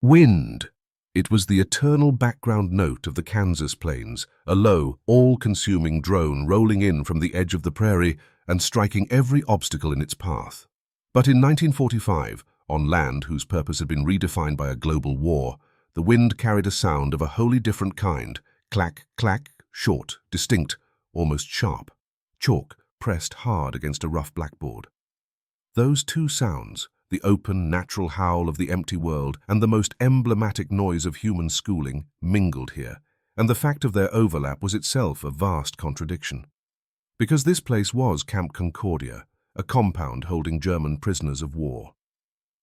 Wind. It was the eternal background note of the Kansas plains, a low, all-consuming drone rolling in from the edge of the prairie and striking every obstacle in its path. But in 1945, on land whose purpose had been redefined by a global war, the wind carried a sound of a wholly different kind, clack, clack, short, distinct, almost sharp. Chalk pressed hard against a rough blackboard. Those two sounds, the open, natural howl of the empty world and the most emblematic noise of human schooling, mingled here, and the fact of their overlap was itself a vast contradiction. Because this place was Camp Concordia, a compound holding German prisoners of war.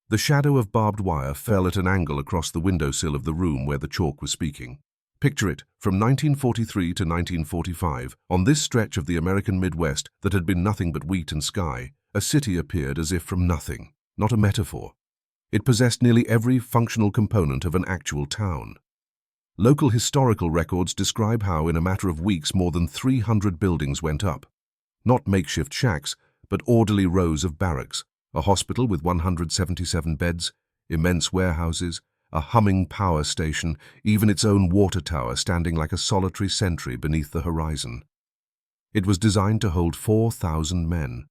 The shadow of barbed wire fell at an angle across the windowsill of the room where the chalk was speaking. Picture it, from 1943 to 1945, on this stretch of the American Midwest that had been nothing but wheat and sky, a city appeared as if from nothing, not a metaphor. It possessed nearly every functional component of an actual town. Local historical records describe how in a matter of weeks more than 300 buildings went up. Not makeshift shacks, but orderly rows of barracks, a hospital with 177 beds, immense warehouses, a humming power station, even its own water tower standing like a solitary sentry beneath the horizon. It was designed to hold 4,000 men.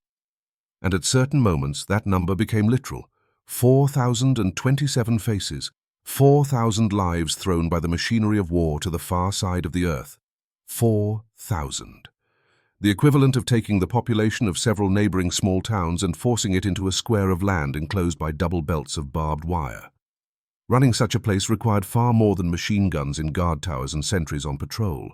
And at certain moments that number became literal. 4,027 faces, 4,000 lives thrown by the machinery of war to the far side of the earth. 4,000. The equivalent of taking the population of several neighboring small towns and forcing it into a square of land enclosed by double belts of barbed wire. Running such a place required far more than machine guns in guard towers and sentries on patrol.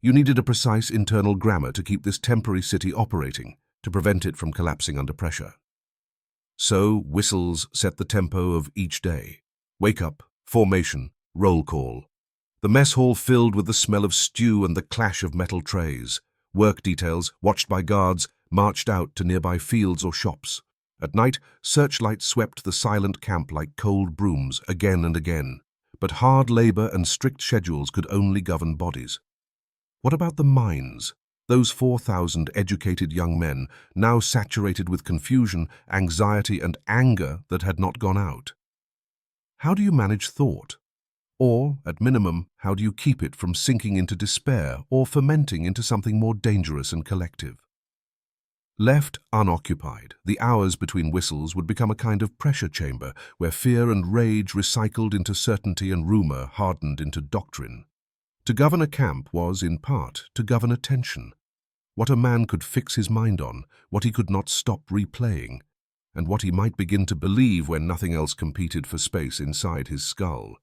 You needed a precise internal grammar to keep this temporary city operating, to prevent it from collapsing under pressure. So whistles set the tempo of each day. Wake up, formation, roll call. The mess hall filled with the smell of stew and the clash of metal trays. Work details, watched by guards, marched out to nearby fields or shops. At night, searchlights swept the silent camp like cold brooms again and again. But hard labor and strict schedules could only govern bodies. What about the minds? Those 4,000 educated young men, now saturated with confusion, anxiety, and anger that had not gone out. How do you manage thought? Or, at minimum, how do you keep it from sinking into despair or fermenting into something more dangerous and collective? Left unoccupied, the hours between whistles would become a kind of pressure chamber where fear and rage recycled into certainty and rumor hardened into doctrine. To govern a camp was, in part, to govern attention. What a man could fix his mind on, what he could not stop replaying, and what he might begin to believe when nothing else competed for space inside his skull.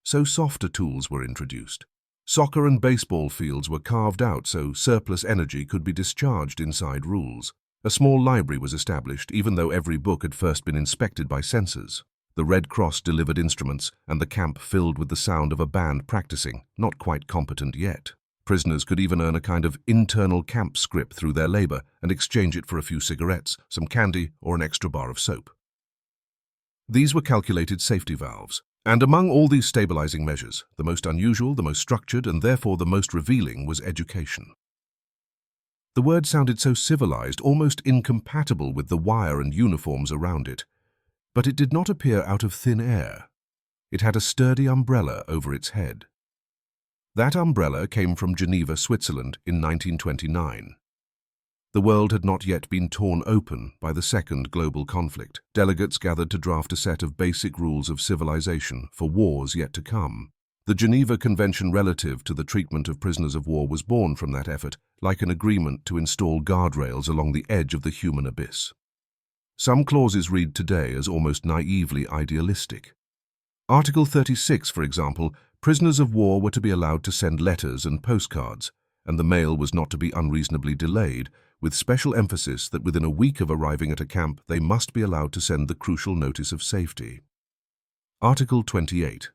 So softer tools were introduced. Soccer and baseball fields were carved out so surplus energy could be discharged inside rules. A small library was established, even though every book had first been inspected by censors. The Red Cross delivered instruments, and the camp filled with the sound of a band practicing, not quite competent yet. Prisoners could even earn a kind of internal camp scrip through their labor and exchange it for a few cigarettes, some candy, or an extra bar of soap. These were calculated safety valves. And among all these stabilizing measures, the most unusual, the most structured, and therefore the most revealing was education. The word sounded so civilized, almost incompatible with the wire and uniforms around it. But it did not appear out of thin air. It had a sturdy umbrella over its head. That umbrella came from Geneva, Switzerland in 1929. The world had not yet been torn open by the second global conflict. Delegates gathered to draft a set of basic rules of civilization for wars yet to come. The Geneva Convention Relative to the treatment of prisoners of war was born from that effort, like an agreement to install guardrails along the edge of the human abyss. Some clauses read today as almost naively idealistic. Article 36, for example, prisoners of war were to be allowed to send letters and postcards, and the mail was not to be unreasonably delayed, with special emphasis that within a week of arriving at a camp they must be allowed to send the crucial notice of safety. Article 28.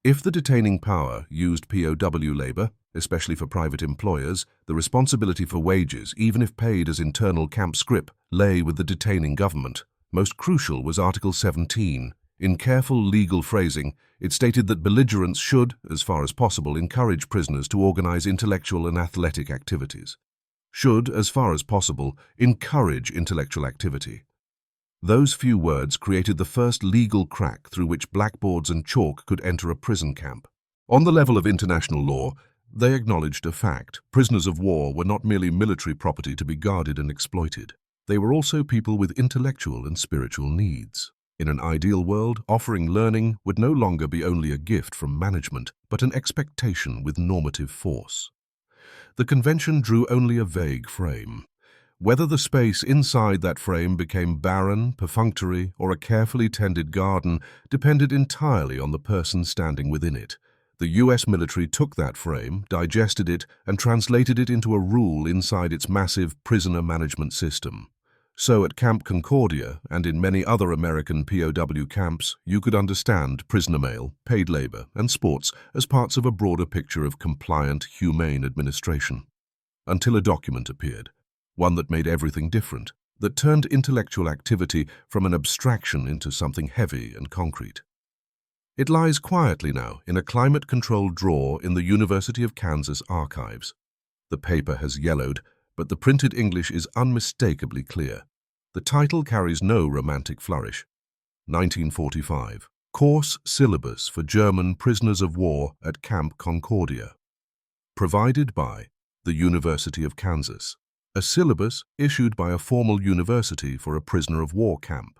If the detaining power used POW labor, especially for private employers, the responsibility for wages, even if paid as internal camp scrip, lay with the detaining government. Most crucial was Article 17. In careful legal phrasing, it stated that belligerents should, as far as possible, encourage prisoners to organize intellectual and athletic activities. Should, as far as possible, encourage intellectual activity. Those few words created the first legal crack through which blackboards and chalk could enter a prison camp. On the level of international law, they acknowledged a fact: prisoners of war were not merely military property to be guarded and exploited. They were also people with intellectual and spiritual needs. In an ideal world, offering learning would no longer be only a gift from management, but an expectation with normative force. The convention drew only a vague frame. Whether the space inside that frame became barren, perfunctory, or a carefully tended garden depended entirely on the person standing within it. The US military took that frame, digested it, and translated it into a rule inside its massive prisoner management system. So at Camp Concordia and in many other American POW camps, you could understand prisoner mail, paid labor, and sports as parts of a broader picture of compliant, humane administration. Until a document appeared, one that made everything different, that turned intellectual activity from an abstraction into something heavy and concrete. It lies quietly now in a climate-controlled drawer in the University of Kansas archives. The paper has yellowed, but the printed English is unmistakably clear. The title carries no romantic flourish. 1945. Course Syllabus for German Prisoners of War at Camp Concordia. Provided by the University of Kansas. A syllabus issued by a formal university for a prisoner of war camp.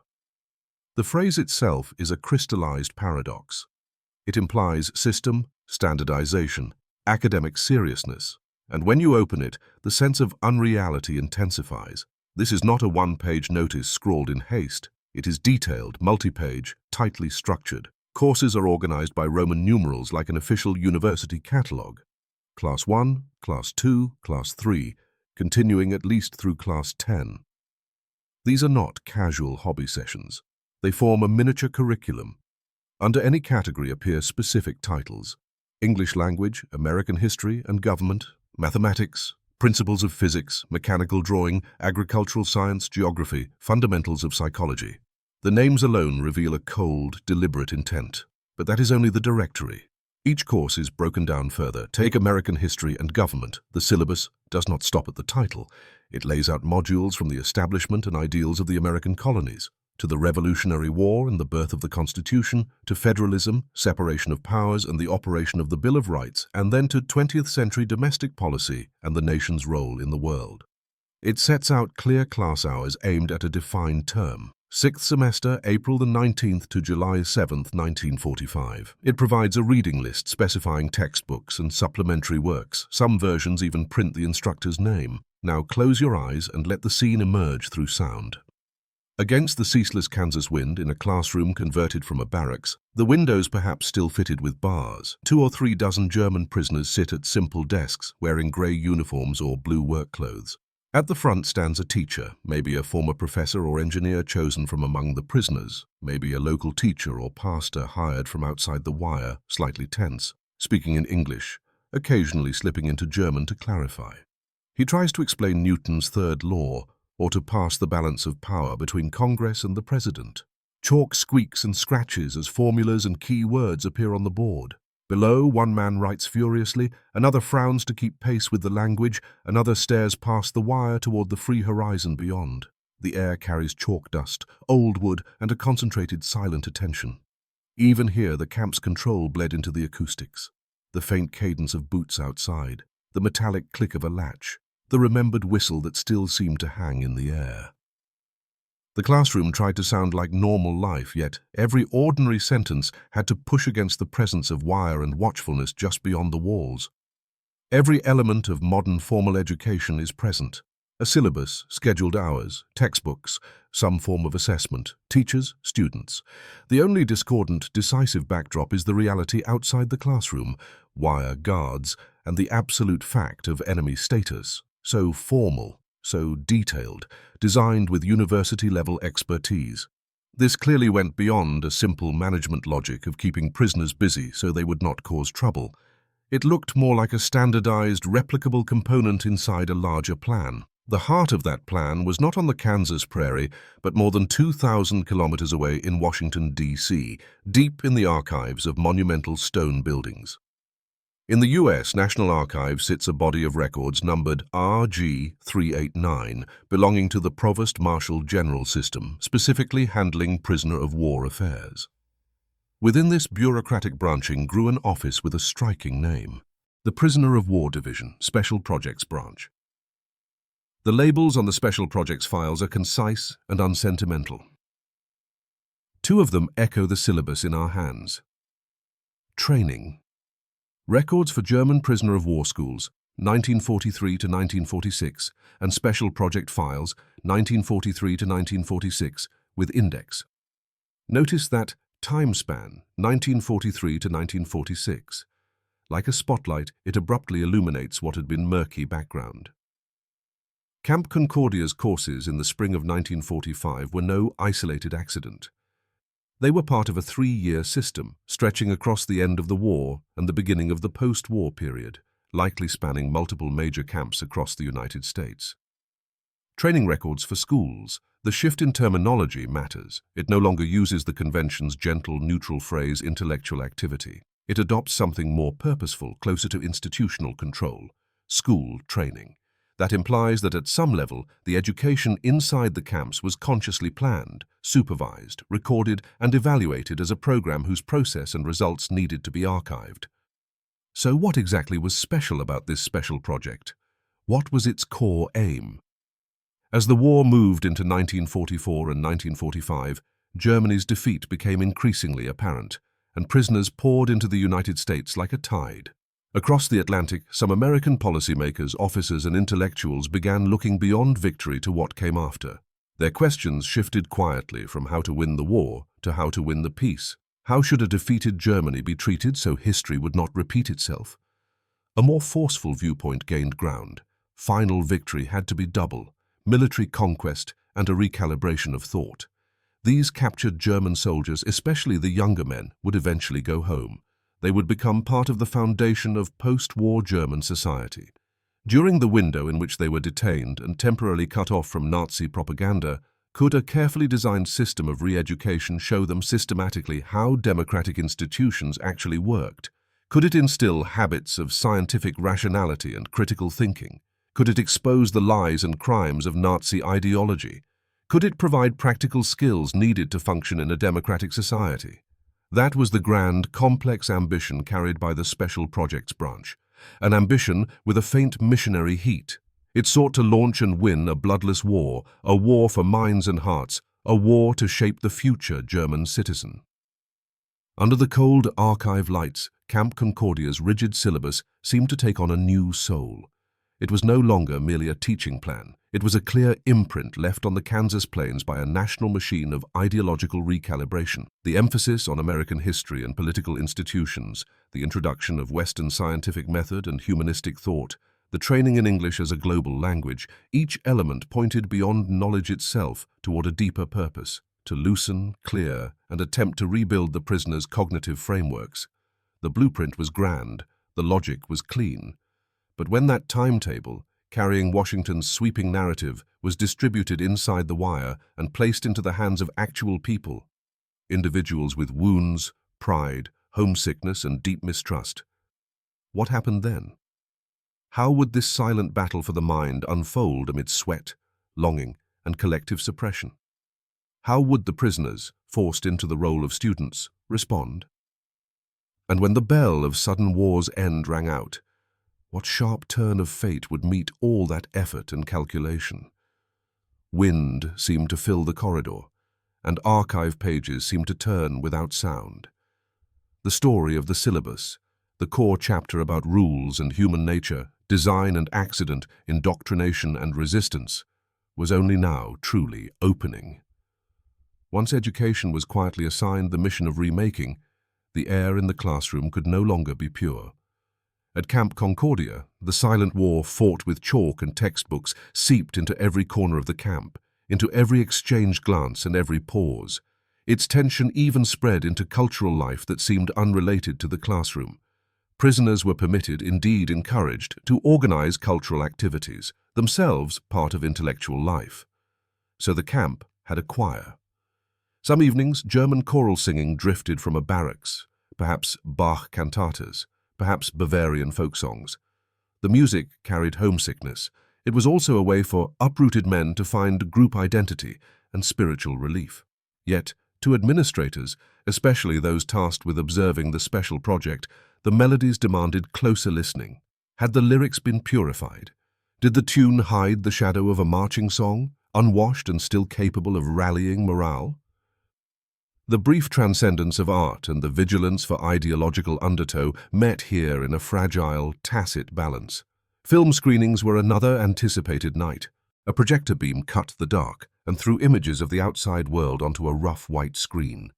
The phrase itself is a crystallized paradox. It implies system, standardization, academic seriousness, and when you open it, the sense of unreality intensifies. This is not a one-page notice scrawled in haste. It is detailed, multi-page, tightly structured. Courses are organized by Roman numerals like an official university catalogue. Class 1, Class 2, Class 3, continuing at least through Class 10. These are not casual hobby sessions. They form a miniature curriculum. Under any category appear specific titles: English language, American history and government, mathematics, principles of physics, mechanical drawing, agricultural science, geography, fundamentals of psychology. The names alone reveal a cold, deliberate intent. But that is only the directory. Each course is broken down further. Take American history and government. The syllabus does not stop at the title. It lays out modules from the establishment and ideals of the American colonies, to the Revolutionary War and the birth of the Constitution, to federalism, separation of powers and the operation of the Bill of Rights, and then to 20th century domestic policy and the nation's role in the world. It sets out clear class hours aimed at a defined term. 6th semester, April the 19th to July 7th, 1945. It provides a reading list specifying textbooks and supplementary works. Some versions even print the instructor's name. Now close your eyes and let the scene emerge through sound. Against the ceaseless Kansas wind in a classroom converted from a barracks, the windows perhaps still fitted with bars. 2 or 3 dozen German prisoners sit at simple desks, wearing grey uniforms or blue work clothes. At the front stands a teacher, maybe a former professor or engineer chosen from among the prisoners, maybe a local teacher or pastor hired from outside the wire, slightly tense, speaking in English, occasionally slipping into German to clarify. He tries to explain Newton's third law, or to pass the balance of power between Congress and the President. Chalk squeaks and scratches as formulas and key words appear on the board. Below, one man writes furiously, another frowns to keep pace with the language, another stares past the wire toward the free horizon beyond. The air carries chalk dust, old wood, and a concentrated silent attention. Even here, the camp's control bled into the acoustics. The faint cadence of boots outside, the metallic click of a latch, the remembered whistle that still seemed to hang in the air. The classroom tried to sound like normal life, yet every ordinary sentence had to push against the presence of wire and watchfulness just beyond the walls. Every element of modern formal education is present. A syllabus, scheduled hours, textbooks, some form of assessment, teachers, students. The only discordant, decisive backdrop is the reality outside the classroom: wire guards and the absolute fact of enemy status. So formal, so detailed, designed with university-level expertise. This clearly went beyond a simple management logic of keeping prisoners busy so they would not cause trouble. It looked more like a standardized, replicable component inside a larger plan. The heart of that plan was not on the Kansas prairie, but more than 2,000 kilometers away in Washington, D.C., deep in the archives of monumental stone buildings. In the US, National Archives sits a body of records numbered RG 389, belonging to the Provost Marshal General System, specifically handling prisoner of war affairs. Within this bureaucratic branching grew an office with a striking name: the Prisoner of War Division, Special Projects Branch. The labels on the Special Projects files are concise and unsentimental. Two of them echo the syllabus in our hands. Training. Records for German prisoner of war schools, 1943 to 1946, and Special Project Files, 1943 to 1946, with index. Notice that time span, 1943 to 1946. Like a spotlight, it abruptly illuminates what had been murky background. Camp Concordia's courses in the spring of 1945 were no isolated accident. They were part of a 3-year system stretching across the end of the war and the beginning of the post-war period, likely spanning multiple major camps across the United States. Training records for schools. The shift in terminology matters. It no longer uses the convention's gentle, neutral phrase intellectual activity. It adopts something more purposeful, closer to institutional control: school training. That implies that at some level, the education inside the camps was consciously planned, supervised, recorded, and evaluated as a program whose process and results needed to be archived. So what exactly was special about this special project? What was its core aim? As the war moved into 1944 and 1945, Germany's defeat became increasingly apparent, and prisoners poured into the United States like a tide. Across the Atlantic, some American policymakers, officers, and intellectuals began looking beyond victory to what came after. Their questions shifted quietly from how to win the war to how to win the peace. How should a defeated Germany be treated so history would not repeat itself? A more forceful viewpoint gained ground. Final victory had to be double: military conquest and a recalibration of thought. These captured German soldiers, especially the younger men, would eventually go home. They would become part of the foundation of post-war German society. During the window in which they were detained and temporarily cut off from Nazi propaganda, could a carefully designed system of re-education show them systematically how democratic institutions actually worked? Could it instill habits of scientific rationality and critical thinking? Could it expose the lies and crimes of Nazi ideology? Could it provide practical skills needed to function in a democratic society? That was the grand, complex ambition carried by the Special Projects Branch, an ambition with a faint missionary heat. It sought to launch and win a bloodless war, a war for minds and hearts, a war to shape the future German citizen. Under the cold archive lights, Camp Concordia's rigid syllabus seemed to take on a new soul. It was no longer merely a teaching plan. It was a clear imprint left on the Kansas plains by a national machine of ideological recalibration. The emphasis on American history and political institutions, the introduction of Western scientific method and humanistic thought, the training in English as a global language, each element pointed beyond knowledge itself toward a deeper purpose: to loosen, clear, and attempt to rebuild the prisoners' cognitive frameworks. The blueprint was grand, the logic was clean. But when that timetable, carrying Washington's sweeping narrative, was distributed inside the wire and placed into the hands of actual people, individuals with wounds, pride, homesickness, and deep mistrust, what happened then? How would this silent battle for the mind unfold amid sweat, longing, and collective suppression? How would the prisoners, forced into the role of students, respond? And when the bell of sudden war's end rang out, what sharp turn of fate would meet all that effort and calculation? Wind seemed to fill the corridor, and archive pages seemed to turn without sound. The story of the syllabus, the core chapter about rules and human nature, design and accident, indoctrination and resistance, was only now truly opening. Once education was quietly assigned the mission of remaking, the air in the classroom could no longer be pure. At Camp Concordia, the silent war fought with chalk and textbooks seeped into every corner of the camp, into every exchanged glance and every pause. Its tension even spread into cultural life that seemed unrelated to the classroom. Prisoners were permitted, indeed encouraged, to organize cultural activities, themselves part of intellectual life. So the camp had a choir. Some evenings, German choral singing drifted from a barracks, perhaps Bach cantatas, perhaps Bavarian folk songs. The music carried homesickness. It was also a way for uprooted men to find group identity and spiritual relief. Yet, to administrators, especially those tasked with observing the special project, the melodies demanded closer listening. Had the lyrics been purified? Did the tune hide the shadow of a marching song, unwashed and still capable of rallying morale? The brief transcendence of art and the vigilance for ideological undertow met here in a fragile, tacit balance. Film screenings were another anticipated night. A projector beam cut the dark and threw images of the outside world onto a rough white screen.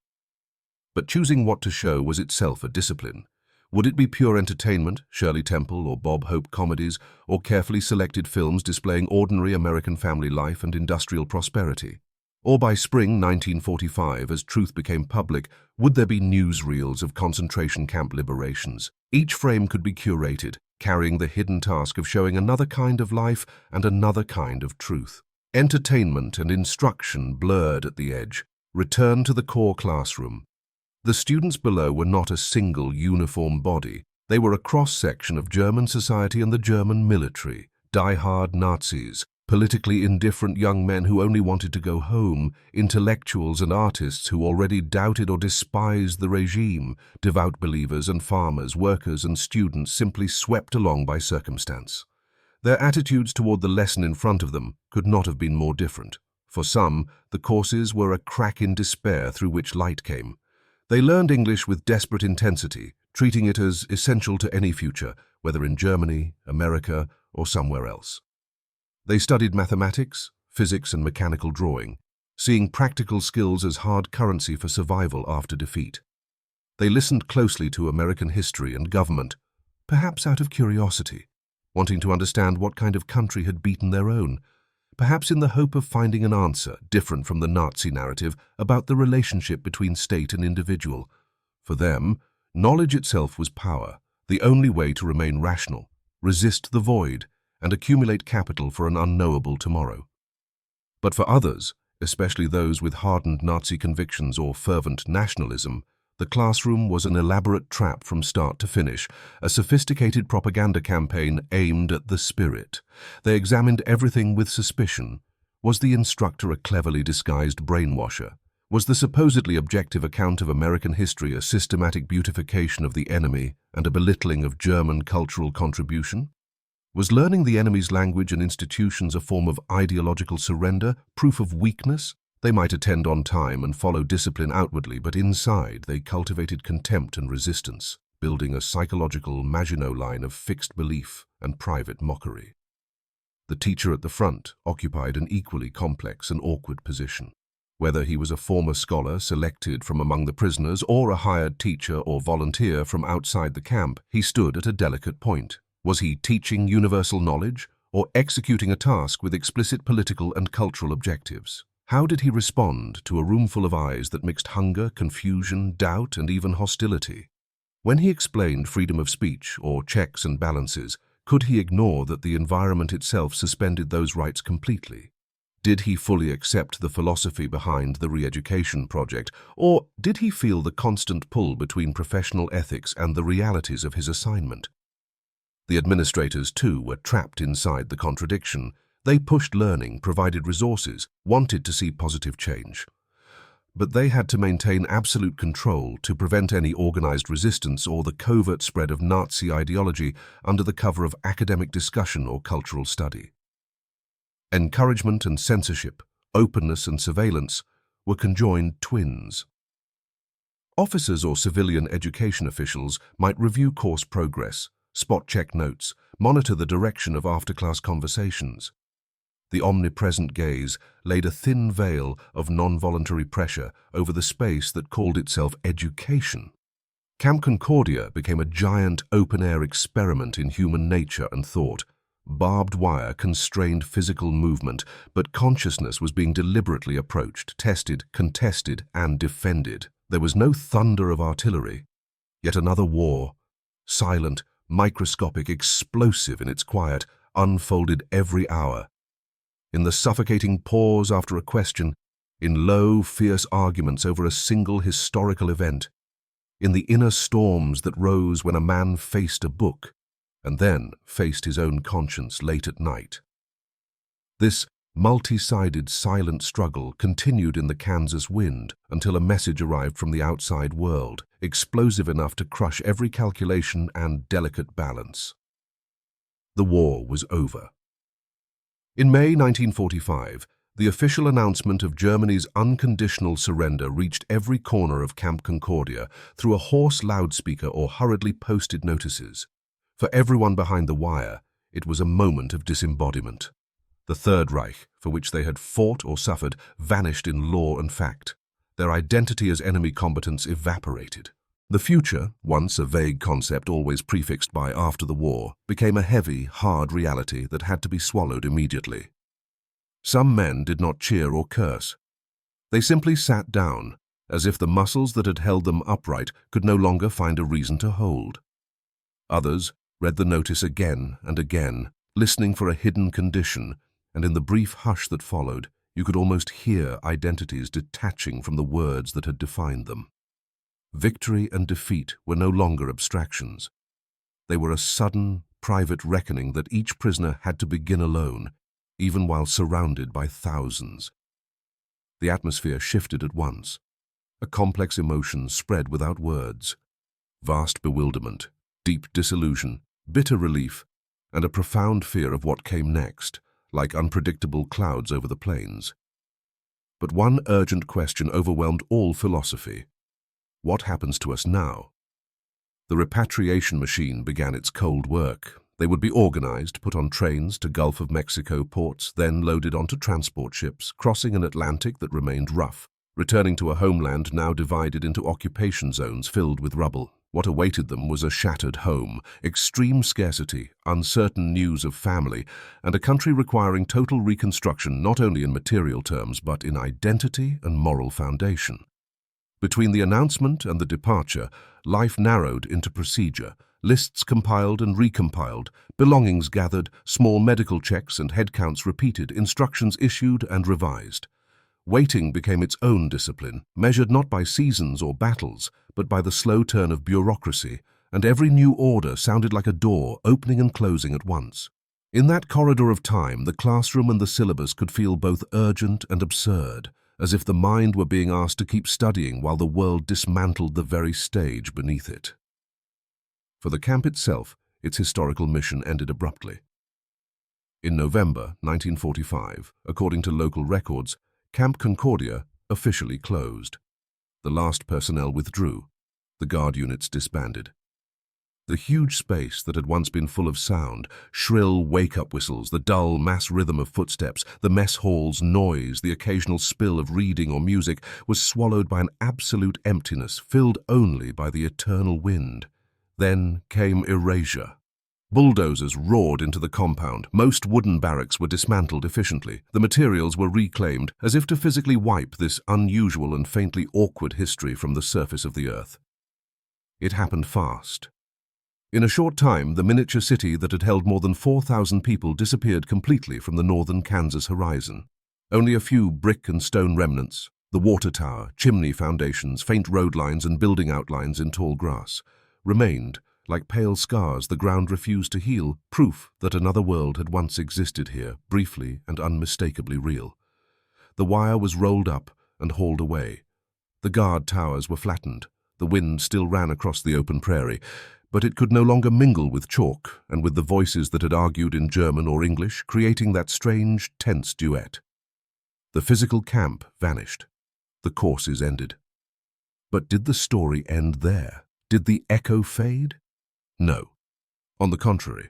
But choosing what to show was itself a discipline. Would it be pure entertainment, Shirley Temple or Bob Hope comedies, or carefully selected films displaying ordinary American family life and industrial prosperity? Or by spring 1945, as truth became public, would there be newsreels of concentration camp liberations? Each frame could be curated, carrying the hidden task of showing another kind of life and another kind of truth. Entertainment and instruction blurred at the edge. Return to the core classroom. The students below were not a single uniform body. They were a cross-section of German society and the German military, die-hard Nazis, politically indifferent young men who only wanted to go home, intellectuals and artists who already doubted or despised the regime, devout believers and farmers, workers and students simply swept along by circumstance. Their attitudes toward the lesson in front of them could not have been more different. For some, the courses were a crack in despair through which light came. They learned English with desperate intensity, treating it as essential to any future, whether in Germany, America, or somewhere else. They studied mathematics, physics, and mechanical drawing, seeing practical skills as hard currency for survival after defeat. They listened closely to American history and government, perhaps out of curiosity, wanting to understand what kind of country had beaten their own, perhaps in the hope of finding an answer different from the Nazi narrative about the relationship between state and individual. For them, knowledge itself was power, the only way to remain rational, resist the void, and accumulate capital for an unknowable tomorrow. But for others, especially those with hardened Nazi convictions or fervent nationalism, the classroom was an elaborate trap from start to finish, a sophisticated propaganda campaign aimed at the spirit. They examined everything with suspicion. Was the instructor a cleverly disguised brainwasher? Was the supposedly objective account of American history a systematic beautification of the enemy and a belittling of German cultural contribution? Was learning the enemy's language and institutions a form of ideological surrender, proof of weakness? They might attend on time and follow discipline outwardly, but inside they cultivated contempt and resistance, building a psychological Maginot Line of fixed belief and private mockery. The teacher at the front occupied an equally complex and awkward position. Whether he was a former scholar selected from among the prisoners or a hired teacher or volunteer from outside the camp, he stood at a delicate point. Was he teaching universal knowledge or executing a task with explicit political and cultural objectives? How did he respond to a room full of eyes that mixed hunger, confusion, doubt, and even hostility? When he explained freedom of speech or checks and balances, could he ignore that the environment itself suspended those rights completely? Did he fully accept the philosophy behind the Reeducation project, or did he feel the constant pull between professional ethics and the realities of his assignment? The administrators, too, were trapped inside the contradiction. They pushed learning, provided resources, wanted to see positive change. But they had to maintain absolute control to prevent any organized resistance or the covert spread of Nazi ideology under the cover of academic discussion or cultural study. Encouragement and censorship, openness and surveillance were conjoined twins. Officers or civilian education officials might review course progress, spot-check notes, monitor the direction of after-class conversations. The omnipresent gaze laid a thin veil of non-voluntary pressure over the space that called itself education. Camp Concordia became a giant open-air experiment in human nature and thought. Barbed wire constrained physical movement, but consciousness was being deliberately approached, tested, contested, and defended. There was no thunder of artillery. Yet another war, silent, microscopic, explosive in its quiet, unfolded every hour. In the suffocating pause after a question, in low, fierce arguments over a single historical event, in the inner storms that rose when a man faced a book and then faced his own conscience late at night. This multi-sided silent struggle continued in the Kansas wind until a message arrived from the outside world, explosive enough to crush every calculation and delicate balance. The war was over. In May 1945, the official announcement of Germany's unconditional surrender reached every corner of Camp Concordia through a hoarse loudspeaker or hurriedly posted notices. For everyone behind the wire, it was a moment of disembodiment. The Third Reich, for which they had fought or suffered, vanished in law and fact. Their identity as enemy combatants evaporated. The future, once a vague concept always prefixed by after the war, became a heavy, hard reality that had to be swallowed immediately. Some men did not cheer or curse. They simply sat down, as if the muscles that had held them upright could no longer find a reason to hold. Others read the notice again and again, listening for a hidden condition, and in the brief hush that followed, you could almost hear identities detaching from the words that had defined them. Victory and defeat were no longer abstractions. They were a sudden, private reckoning that each prisoner had to begin alone, even while surrounded by thousands. The atmosphere shifted at once. A complex emotion spread without words. Vast bewilderment, deep disillusion, bitter relief, and a profound fear of what came next, like unpredictable clouds over the plains. But one urgent question overwhelmed all philosophy. What happens to us now? The repatriation machine began its cold work. They would be organized, put on trains to Gulf of Mexico ports, then loaded onto transport ships, crossing an Atlantic that remained rough, returning to a homeland now divided into occupation zones filled with rubble. What awaited them was a shattered home, extreme scarcity, uncertain news of family, and a country requiring total reconstruction not only in material terms but in identity and moral foundation. Between the announcement and the departure, life narrowed into procedure, lists compiled and recompiled, belongings gathered, small medical checks and headcounts repeated, instructions issued and revised. Waiting became its own discipline, measured not by seasons or battles, but by the slow turn of bureaucracy, and every new order sounded like a door opening and closing at once. In that corridor of time, the classroom and the syllabus could feel both urgent and absurd, as if the mind were being asked to keep studying while the world dismantled the very stage beneath it. For the camp itself, its historical mission ended abruptly. In November 1945, according to local records, Camp Concordia officially closed. The last personnel withdrew. The guard units disbanded. The huge space that had once been full of sound, shrill wake-up whistles, the dull mass rhythm of footsteps, the mess hall's noise, the occasional spill of reading or music, was swallowed by an absolute emptiness filled only by the eternal wind. Then came erasure. Bulldozers roared into the compound. Most wooden barracks were dismantled efficiently. The materials were reclaimed, as if to physically wipe this unusual and faintly awkward history from the surface of the earth. It happened fast. In a short time, the miniature city that had held more than 4,000 people disappeared completely from the northern Kansas horizon. Only a few brick and stone remnants, the water tower, chimney foundations, faint road lines and building outlines in tall grass, remained. Like pale scars the ground refused to heal, proof that another world had once existed here, briefly and unmistakably real. The wire was rolled up and hauled away. The guard towers were flattened. The wind still ran across the open prairie, but it could no longer mingle with chalk and with the voices that had argued in German or English, creating that strange, tense duet. The physical camp vanished. The courses ended. But did the story end there? Did the echo fade? No. On the contrary.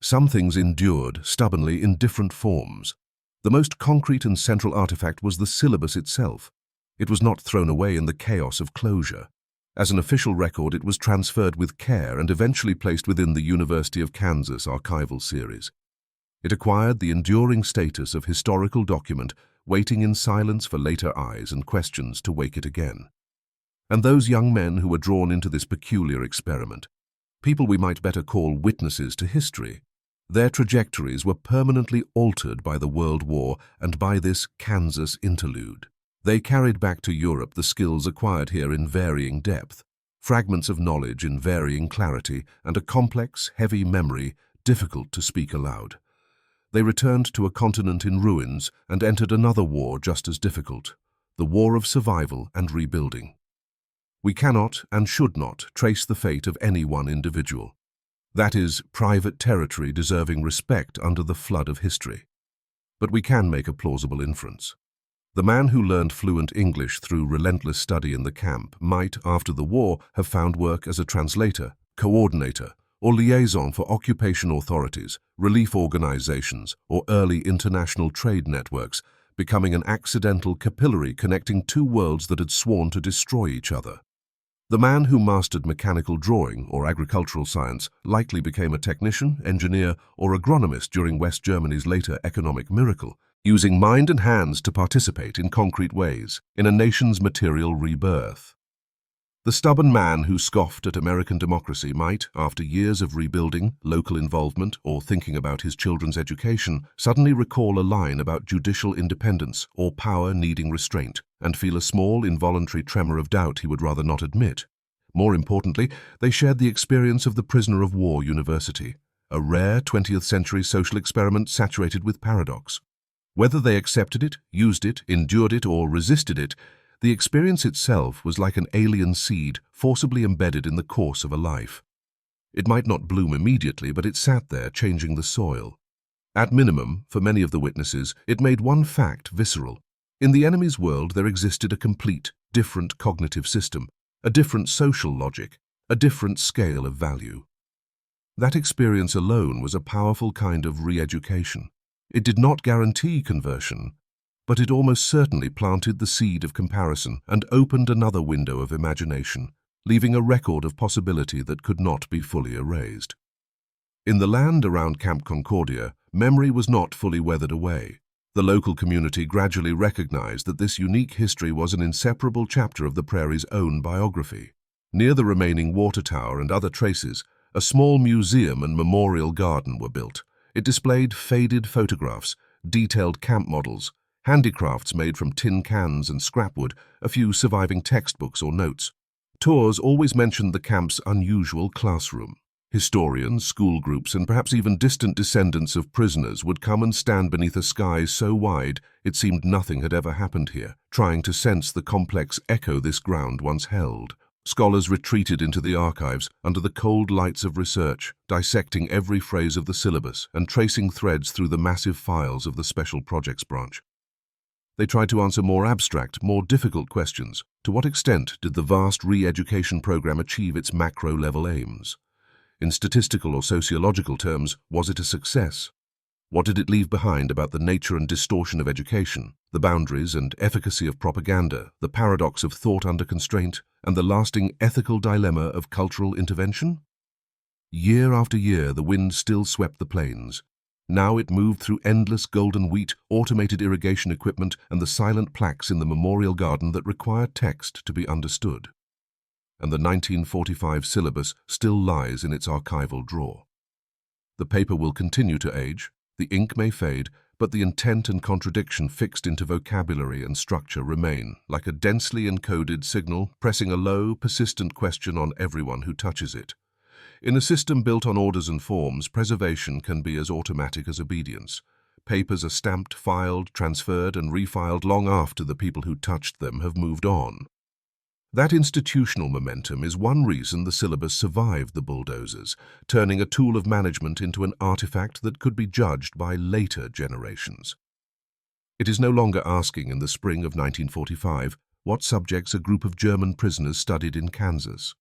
Some things endured stubbornly in different forms. The most concrete and central artifact was the syllabus itself. It was not thrown away in the chaos of closure. As an official record, it was transferred with care and eventually placed within the University of Kansas archival series. It acquired the enduring status of historical document, waiting in silence for later eyes and questions to wake it again. And those young men who were drawn into this peculiar experiment, people we might better call witnesses to history, their trajectories were permanently altered by the World War and by this Kansas interlude. They carried back to Europe the skills acquired here in varying depth, fragments of knowledge in varying clarity, and a complex, heavy memory difficult to speak aloud. They returned to a continent in ruins and entered another war just as difficult, the war of survival and rebuilding. We cannot and should not trace the fate of any one individual. That is private territory deserving respect under the flood of history. But we can make a plausible inference. The man who learned fluent English through relentless study in the camp might, after the war, have found work as a translator, coordinator, or liaison for occupation authorities, relief organizations, or early international trade networks, becoming an accidental capillary connecting two worlds that had sworn to destroy each other. The man who mastered mechanical drawing or agricultural science likely became a technician, engineer, or agronomist during West Germany's later economic miracle, using mind and hands to participate in concrete ways in a nation's material rebirth. The stubborn man who scoffed at American democracy might, after years of rebuilding, local involvement, or thinking about his children's education, suddenly recall a line about judicial independence or power needing restraint, and feel a small, involuntary tremor of doubt he would rather not admit. More importantly, they shared the experience of the prisoner of war university, a rare 20th century social experiment saturated with paradox. Whether they accepted it, used it, endured it, or resisted it, the experience itself was like an alien seed forcibly embedded in the course of a life. It might not bloom immediately, but it sat there, changing the soil. At minimum, for many of the witnesses, it made one fact visceral. In the enemy's world, there existed a complete, different cognitive system, a different social logic, a different scale of value. That experience alone was a powerful kind of re-education. It did not guarantee conversion, but it almost certainly planted the seed of comparison and opened another window of imagination, leaving a record of possibility that could not be fully erased. In the land around Camp Concordia, memory was not fully weathered away. The local community gradually recognized that this unique history was an inseparable chapter of the prairie's own biography. Near the remaining water tower and other traces, a small museum and memorial garden were built. It displayed faded photographs, detailed camp models, handicrafts made from tin cans and scrapwood, a few surviving textbooks or notes. Tours always mentioned the camp's unusual classroom. Historians, school groups, and perhaps even distant descendants of prisoners would come and stand beneath a sky so wide it seemed nothing had ever happened here, trying to sense the complex echo this ground once held. Scholars retreated into the archives under the cold lights of research, dissecting every phrase of the syllabus and tracing threads through the massive files of the Special Projects branch. They tried to answer more abstract, more difficult questions. To what extent did the vast re-education program achieve its macro-level aims? In statistical or sociological terms, was it a success? What did it leave behind about the nature and distortion of education, the boundaries and efficacy of propaganda, the paradox of thought under constraint, and the lasting ethical dilemma of cultural intervention? Year after year, the wind still swept the plains. Now it moved through endless golden wheat, automated irrigation equipment, and the silent plaques in the memorial garden that require text to be understood. And the 1945 syllabus still lies in its archival drawer. The paper will continue to age, the ink may fade, but the intent and contradiction fixed into vocabulary and structure remain, like a densely encoded signal pressing a low, persistent question on everyone who touches it. In a system built on orders and forms, preservation can be as automatic as obedience. Papers are stamped, filed, transferred, and refiled long after the people who touched them have moved on. That institutional momentum is one reason the syllabus survived the bulldozers, turning a tool of management into an artifact that could be judged by later generations. It is no longer asking in the spring of 1945 what subjects a group of German prisoners studied in Kansas.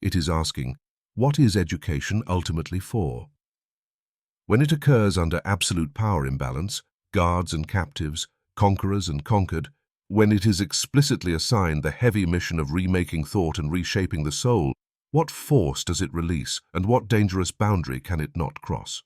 It is asking, what is education ultimately for? When it occurs under absolute power imbalance, guards and captives, conquerors and conquered, when it is explicitly assigned the heavy mission of remaking thought and reshaping the soul, what force does it release and what dangerous boundary can it not cross?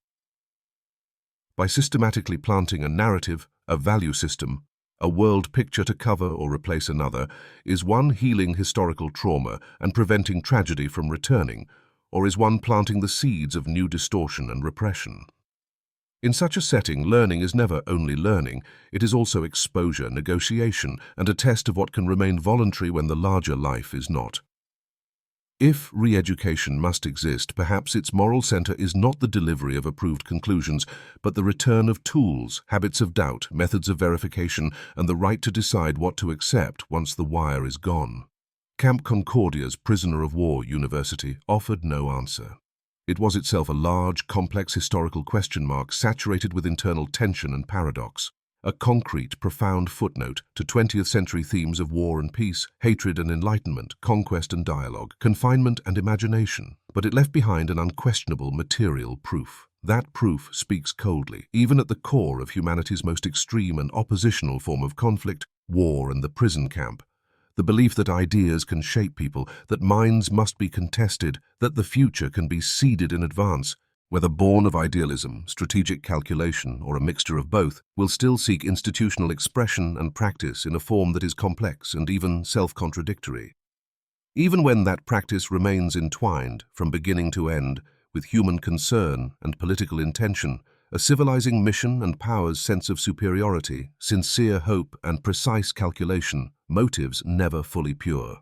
By systematically planting a narrative, a value system, a world picture to cover or replace another, is one healing historical trauma and preventing tragedy from returning, or is one planting the seeds of new distortion and repression? In such a setting, learning is never only learning, it is also exposure, negotiation, and a test of what can remain voluntary when the larger life is not. If re-education must exist, perhaps its moral center is not the delivery of approved conclusions, but the return of tools, habits of doubt, methods of verification, and the right to decide what to accept once the wire is gone. Camp Concordia's prisoner of war university offered no answer. It was itself a large, complex historical question mark saturated with internal tension and paradox. A concrete, profound footnote to 20th century themes of war and peace, hatred and enlightenment, conquest and dialogue, confinement and imagination. But it left behind an unquestionable material proof. That proof speaks coldly, even at the core of humanity's most extreme and oppositional form of conflict, war and the prison camp. The belief that ideas can shape people, that minds must be contested, that the future can be seeded in advance, whether born of idealism, strategic calculation, or a mixture of both, will still seek institutional expression and practice in a form that is complex and even self-contradictory. Even when that practice remains entwined, from beginning to end, with human concern and political intention, a civilizing mission and power's sense of superiority, sincere hope and precise calculation, motives never fully pure.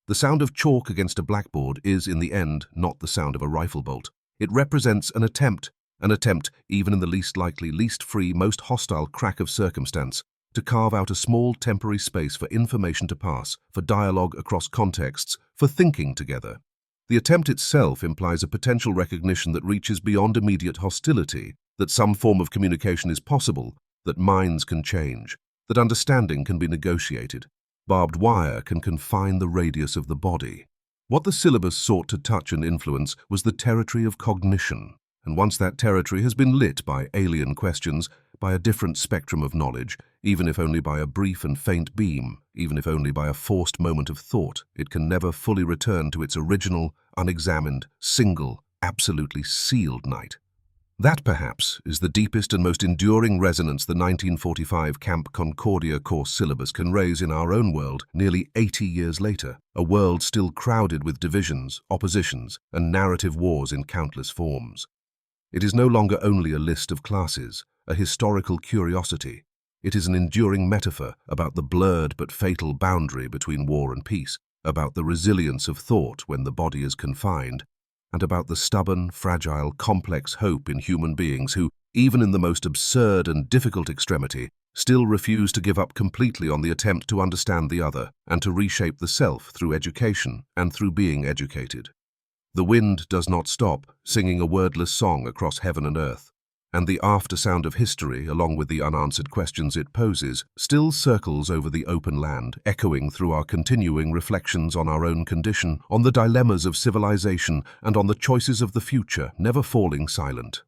The sound of chalk against a blackboard is, in the end, not the sound of a rifle bolt. It represents an attempt even in the least likely, least free, most hostile crack of circumstance, to carve out a small temporary space for information to pass, for dialogue across contexts, for thinking together. The attempt itself implies a potential recognition that reaches beyond immediate hostility, that some form of communication is possible, that minds can change, that understanding can be negotiated. Barbed wire can confine the radius of the body. What the syllabus sought to touch and influence was the territory of cognition, and once that territory has been lit by alien questions, by a different spectrum of knowledge, even if only by a brief and faint beam, even if only by a forced moment of thought, it can never fully return to its original, unexamined, single, absolutely sealed night. That, perhaps, is the deepest and most enduring resonance the 1945 Camp Concordia course syllabus can raise in our own world nearly 80 years later, a world still crowded with divisions, oppositions, and narrative wars in countless forms. It is no longer only a list of classes, a historical curiosity. It is an enduring metaphor about the blurred but fatal boundary between war and peace, about the resilience of thought when the body is confined, and about the stubborn, fragile, complex hope in human beings who, even in the most absurd and difficult extremity, still refuse to give up completely on the attempt to understand the other and to reshape the self through education and through being educated. The wind does not stop, singing a wordless song across heaven and earth, and the after-sound of history, along with the unanswered questions it poses, still circles over the open land, echoing through our continuing reflections on our own condition, on the dilemmas of civilization, and on the choices of the future, never falling silent.